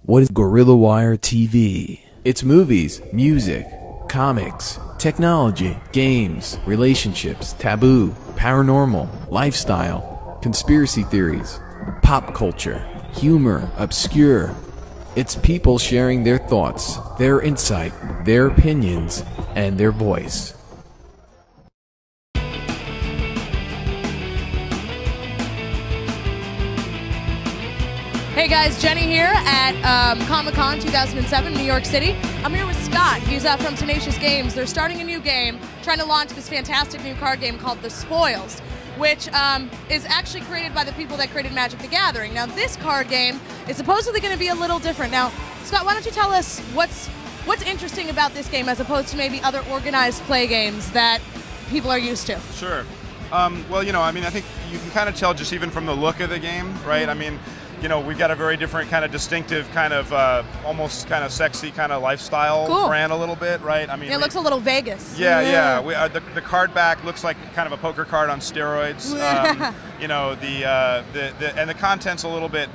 What is Gorillawire TV? It's movies, music, comics, technology, games, relationships, taboo, paranormal, lifestyle, conspiracy theories, pop culture, humor, obscure. It's people sharing their thoughts, their insight, their opinions, and their voice. Hey guys, Jenny here at Comic-Con 2007, New York City. I'm here with Scott. He's from Tenacious Games. They're starting a new game, trying to launch this fantastic new card game called The Spoils, which is actually created by the people that created Magic the Gathering. Now this card game is supposedly going to be a little different. Now, Scott, why don't you tell us what's interesting about this game as opposed to maybe other organized play games that people are used to? Sure. Well, you know, I mean, I think you can kind of tell just even from the look of the game, right? I mean, you know, we've got a very different kind of distinctive kind of almost kind of sexy kind of lifestyle brand a little bit, right? I mean, it looks a little Vegas. Yeah, yeah. The card back looks like kind of a poker card on steroids. You know, and the content's a little bit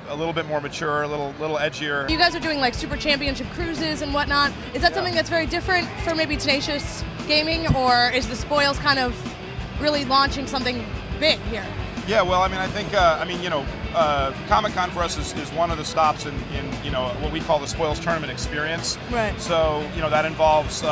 more mature, a little edgier. You guys are doing like Super Championship cruises and whatnot. Is that something that's very different for maybe Tenacious Gaming, or is the Spoils kind of really launching something big here? Yeah, well, I mean, I think, you know, Comic-Con for us is one of the stops in, you know, what we call the Spoils Tournament experience. Right. So, you know, that involves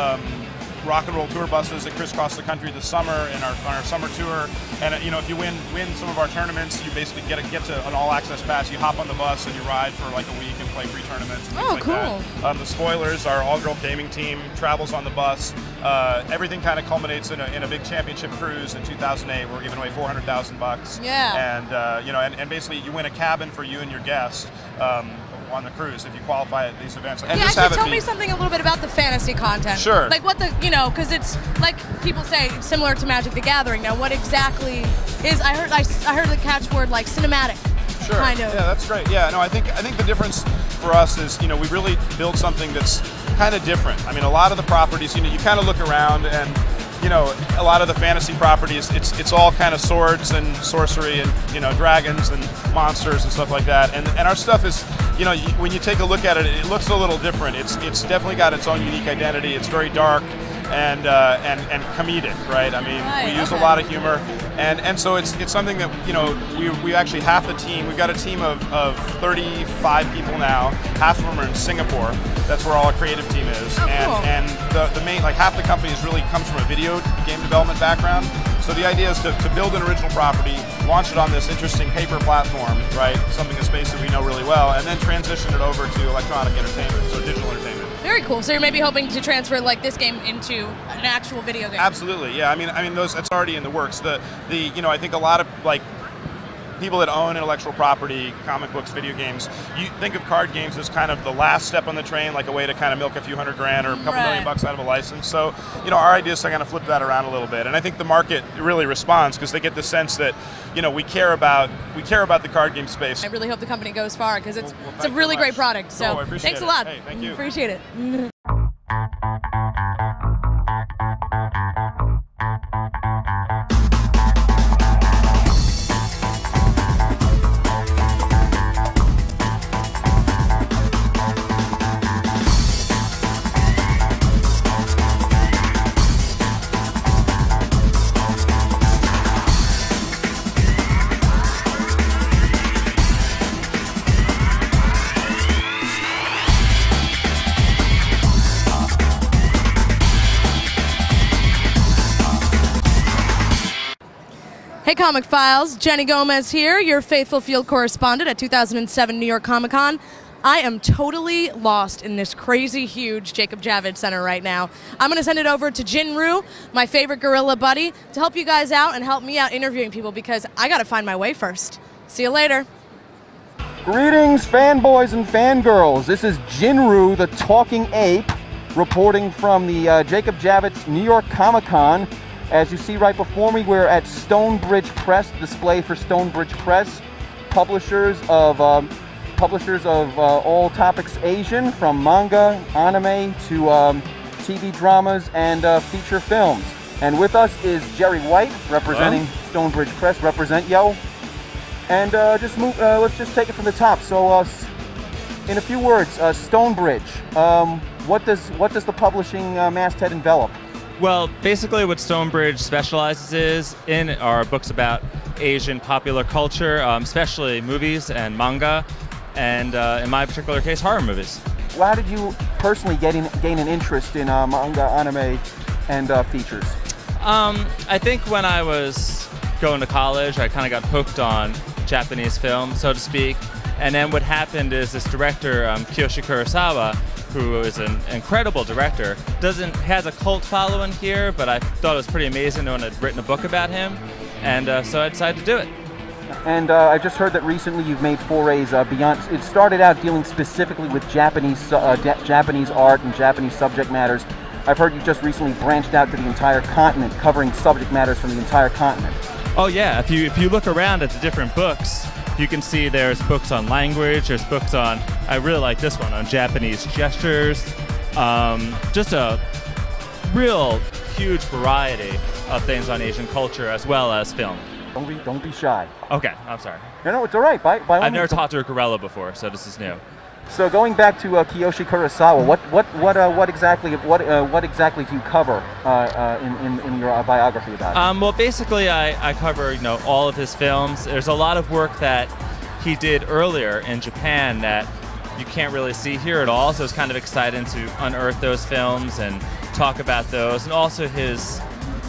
rock and roll tour buses that crisscross the country this summer on our summer tour. And, you know, if you win some of our tournaments, you basically get to an all-access pass. You hop on the bus and you ride for like a week and play free tournaments and things like that. The Spoilers, our all-girl gaming team, travels on the bus. Everything kind of culminates in a big championship cruise in 2008. We're giving away $400,000. Yeah. And you know, and basically you win a cabin for you and your guest on the cruise if you qualify at these events. And yeah, actually, tell me something a little bit about the fantasy content. Sure. Like what you know, because it's like people say similar to Magic the Gathering. Now, what exactly is? I heard the catchword like cinematic. Sure. Kind of. Yeah, that's great. Yeah, no, I think the difference for us is, you know, we really build something that's kind of different. I mean, a lot of the properties, you know, you kind of look around and, you know, a lot of the fantasy properties, it's all kind of swords and sorcery and, you know, dragons and monsters and stuff like that. And our stuff is, you know, when you take a look at it, it looks a little different. It's definitely got its own unique identity. It's very dark and comedic, right? I mean, we use a lot of humor, and so it's something that, you know, we actually half the team. We've got a team of 35 people now. Half of them are in Singapore. That's where all our creative team is. Oh, and the main, like half the company really comes from a video game development background. So the idea is to build an original property, launch it on this interesting paper platform, right? Something, a space that we know really well, and then transition it over to electronic entertainment, so digital entertainment. Very cool. So you're maybe hoping to transfer like this game into an actual video game. Absolutely, yeah. I mean, that's already in the works. You know, I think a lot of like people that own intellectual property, comic books, video games, you think of card games as kind of the last step on the train, like a way to kind of milk a few $100 grand or a couple $1 million out of a license. So, you know, our idea is to kind of flip that around a little bit, and I think the market really responds because they get the sense that, you know, we care about the card game space. I really hope the company goes far because it's a really great product. So thanks a lot. Hey, thank you. Appreciate it. Hey Comic Files, Jenny Gomez here, your faithful field correspondent at 2007 New York Comic-Con. I am totally lost in this crazy huge Jacob Javits Center right now. I'm going to send it over to Jinru, my favorite gorilla buddy, to help you guys out and help me out interviewing people because I got to find my way first. See you later. Greetings, fanboys and fangirls. This is Jinru, the talking ape, reporting from the Jacob Javits New York Comic-Con. As you see right before me, we're at Stonebridge Press, display for Stonebridge Press, publishers of all topics Asian, from manga, anime to TV dramas and feature films. And with us is Jerry White, representing Stonebridge Press. Represent, yo. And let's just take it from the top. So In a few words, Stonebridge. What does the publishing masthead envelop? Well, basically what Stonebridge specializes in are books about Asian popular culture, especially movies and manga, and in my particular case, horror movies. Well, how did you personally gain an interest in manga, anime, and features? I think when I was going to college, I kind of got hooked on Japanese film, so to speak. And then what happened is this director, Kiyoshi Kurosawa, who is an incredible director, has a cult following here, but I thought it was pretty amazing no one had written a book about him, and so I decided to do it. And I just heard that recently you've made forays beyond. It started out dealing specifically with Japanese art and Japanese subject matters. I've heard you just recently branched out to the entire continent, covering subject matters from the entire continent. Oh yeah, if you look around at the different books, you can see there's books on language, there's books on, I really like this one, on Japanese gestures, just a real huge variety of things on Asian culture as well as film. Don't be shy. Okay, I'm sorry. No, it's all right. By all I've never means. talked to a gorilla before, so this is new. So going back to Kiyoshi Kurosawa, what exactly do you cover in your biography about him? Well, basically, I cover all of his films. There's a lot of work that he did earlier in Japan that you can't really see here at all. So it's kind of exciting to unearth those films and talk about those, and also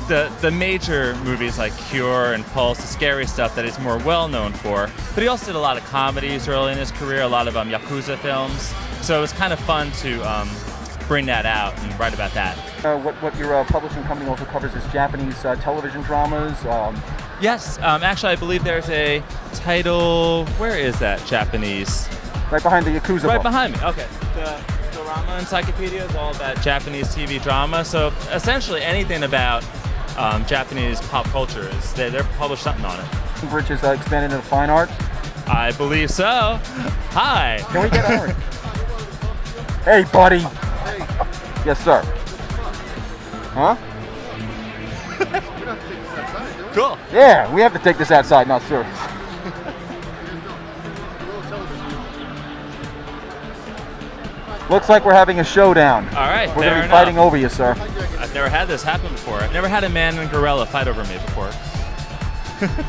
the major movies like Cure and Pulse, the scary stuff that he's more well known for. But he also did a lot of comedies early in his career, a lot of Yakuza films. So it was kind of fun to bring that out and write about that. What your publishing company also covers is Japanese television dramas. Yes, actually I believe there's a title, where is that Japanese? Right behind the Yakuza Right book. behind me, okay. The Dorama Encyclopedia is all about Japanese TV drama. So essentially anything about Japanese pop culture they're published something on it. Stonebridge is expanded into fine art. I believe so. Hi. Can we get Aaron? Hey, buddy. Hey. Yes, sir. Huh? We don't have to take this outside, do we? Cool. Yeah, we have to take this outside. Not serious. Looks like we're having a showdown. All right. We're going to be fighting over you, sir. I've never had this happen before. I've never had a man and gorilla fight over me before.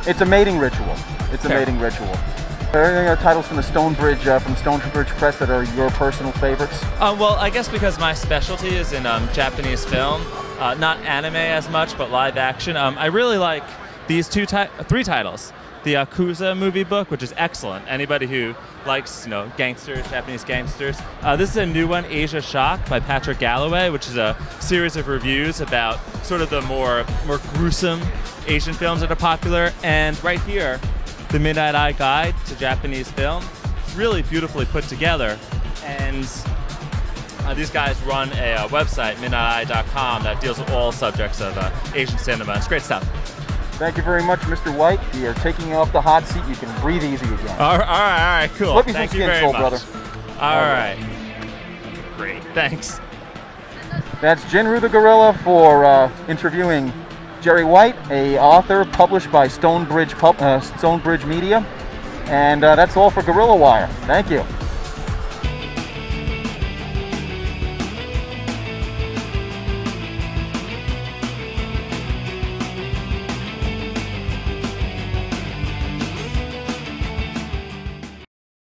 It's a mating ritual. It's a Fair. mating ritual. Are there any other titles from the Stonebridge Press that are your personal favorites? Well, I guess because my specialty is in Japanese film, not anime as much, but live action. I really like these three titles. The Yakuza movie book, which is excellent. Anybody who likes, gangsters, Japanese gangsters. This is a new one, Asia Shock, by Patrick Galloway, which is a series of reviews about sort of the more gruesome Asian films that are popular. And right here, The Midnight Eye Guide to Japanese Film. It's really beautifully put together. And these guys run a website, midnighteye.com, that deals with all subjects of Asian cinema. It's great stuff. Thank you very much, Mr. White. We are taking you off the hot seat. You can breathe easy again. All right, cool. Flip me Thank some you skin, very soul, much. brother. All right. Great, thanks. That's Jinru the Gorilla for interviewing Jerry White, a author published by Stonebridge Media. And that's all for Gorillawire. Thank you.